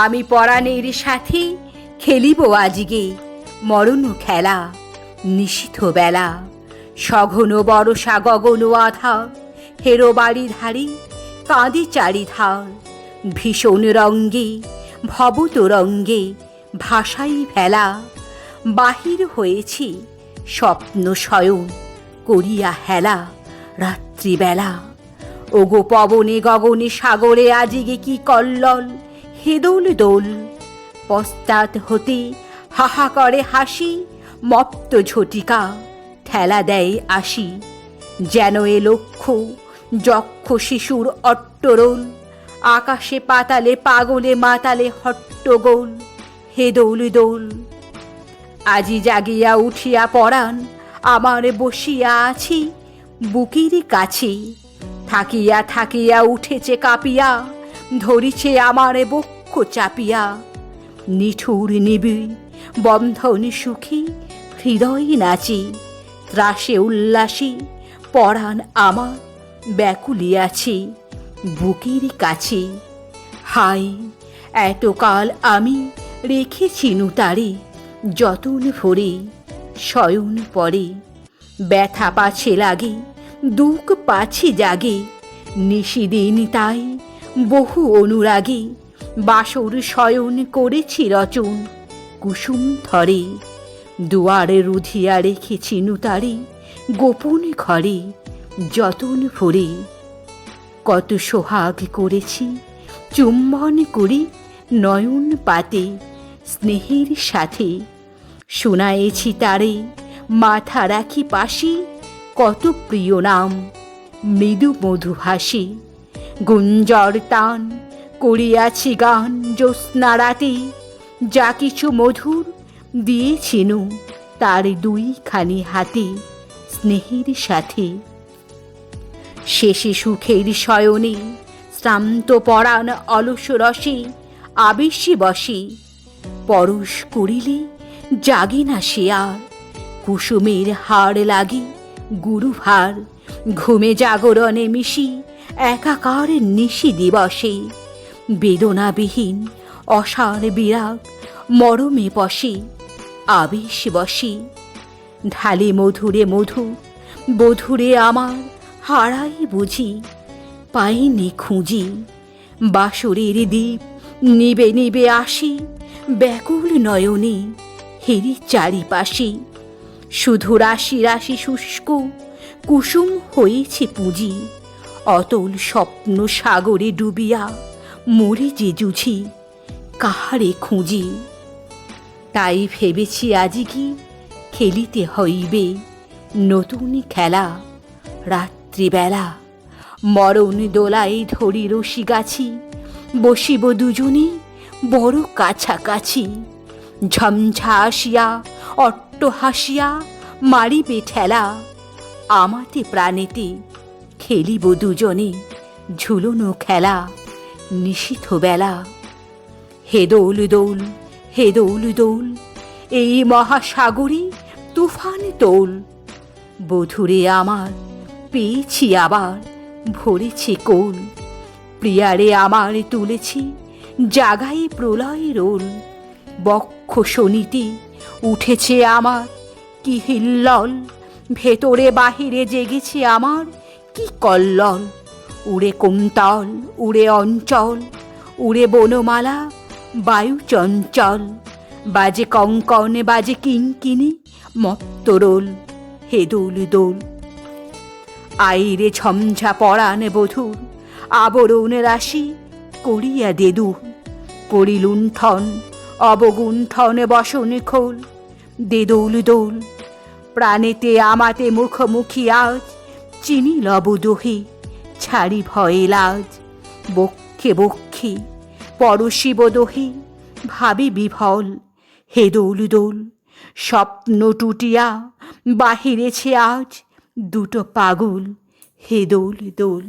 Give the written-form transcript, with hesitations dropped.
আমি পরাণের সাথে খেলিব আজগে মরণ খেলা। নিশীথ বেলা সঘন বরষা গগন আধার, হেরো বাড়ি ধারে কাঁদে চারিধার। ভীষণ রঙ্গে ভবতরঙ্গে ভাষাই ফেলা, বাহির হয়েছি স্বপ্ন শয়ন করিয়া হেলা। রাত্রিবেলা ওগো পবনে গগনে সাগরে আজিগে কি কল্লল হেদোল দোল। পশ্চাৎ হতে হাহা করে হাসি, মপ্ত ঝটিকা ঠেলা দেয় আসি। যেন এ লক্ষ্য যক্ষ শিশুর অট্টরোল, আকাশে পাতালে পাগলে মাতালে হট্টগোল হেদোল দোল। আজি জাগিয়া উঠিয়া পরাণ আমার বসিয়া আছি বুকের কাছে। থাকিয়া থাকিয়া উঠেছে কাঁপিয়া, ধরিছে আমার বক্ষ চাপিয়া। নিঠুর নিবিড় বন্ধন সুখী হৃদয় নাচি, ত্রাসে উল্লাসী পরাণ আমার ব্যাকুলিয়াছি বুকের কাছে। হাই এতকাল আমি রেখেছি নুতারে যতন ভরে শয়ন পরে। ব্যথা পাছে লাগে দুঃখ পাছে জাগে, নিশিদিন তাই বহু অনুরাগে। বাসর শয়ন করেছি রচন কুসুম ধরে, দুয়ারে রুধিয়া রেখেছি নুতারে গোপন ঘরে যতন ভরে। কত সোহাগ করেছি চুম্বন করি নয়ন পাতে স্নেহের সাথে। শোনায়েছি তারে মাথা রাখি পাশে, কত প্রিয় নাম মৃদু মধুভাষী। গুঞ্জর তান করিয়াছি গান জ্যোৎস্না রাতে, যা কিছু মধুর দিয়েছিনু তার দুইখানি হাতে স্নেহের সাথে। শেষে সুখের শয়নে শ্রান্ত পরাণ অলস রসে আবেশে বসে। পরশ করিলে জাগে না সে আর, কুসুমের হার লাগে গুরুভার। ঘুমে জাগরণে মিশি একাকার নিশি দিবসে, বেদনাবিহীন অসার বিরাগ মরমে বসে আবেশ বসে। ঢালে মধুরে মধু বধুরে আমার হারাই বুঝি, পাইনি খুঁজি। বাসরের দ্বীপ নিবে নিবে আসি, ব্যাকুল নয়নে হেরি চারিপাশে। শুধু রাশি রাশি শুষ্ক কুসুম হয়েছে পুঁজি, অতল স্বপ্ন সাগরে ডুবিয়া মরি যে জুঝি কাহারে খুঁজি। তাই ভেবেছি আজি কি খেলিতে হইবে নতুন খেলা। রাত্রিবেলা মরণ দোলায় ধরি রশি গাছি, বসিব দুজনে বড় কাছাকাছি। ঝমঝা আসিয়া অট্ট হাসিয়া মারিবে ঠেলা, আমাতে প্রাণেতে খেলিব দুজনে ঝুলনো খেলা। নিশীথ বেলা হেদোল দোল হেদোল দোল, এই মহাসাগরে তুফান তোল। বধুরে আমার পেয়েছি আবার ভরেছে কোল, প্রিয়ারে আমার তুলেছি জাগাই প্রলয় রোল। বক্ষ শনিতে উঠেছে আমার কি হিল্লল, ভেতরে বাহিরে জেগেছে আমার কি কল্লল। উড়ে কুন্তল উড়ে অঞ্চল, উড়ে বনমালা বায়ু চঞ্চল। বাজে কঙ্কন বাজে কিঙ্কিনি মত্তরোল হেদোল দোল। আইরে ঝমঝা পরাণ বধূর আবরণ রাশি করিয়া দেদু। করি লুণ্ঠন অবগুণ্ঠন বসন খোল দেদোল দোল। প্রাণেতে আমাতে মুখোমুখি আজ, চিনি লব দোহে ছাড়ি ভয়ে লাজ। বক্ষে বক্ষে পরশিব দোহে ভাবি বিভল হেদোল দোল। স্বপ্ন টুটিয়া বাহিরেছে আজ দুটো পাগল হেদোল দোল।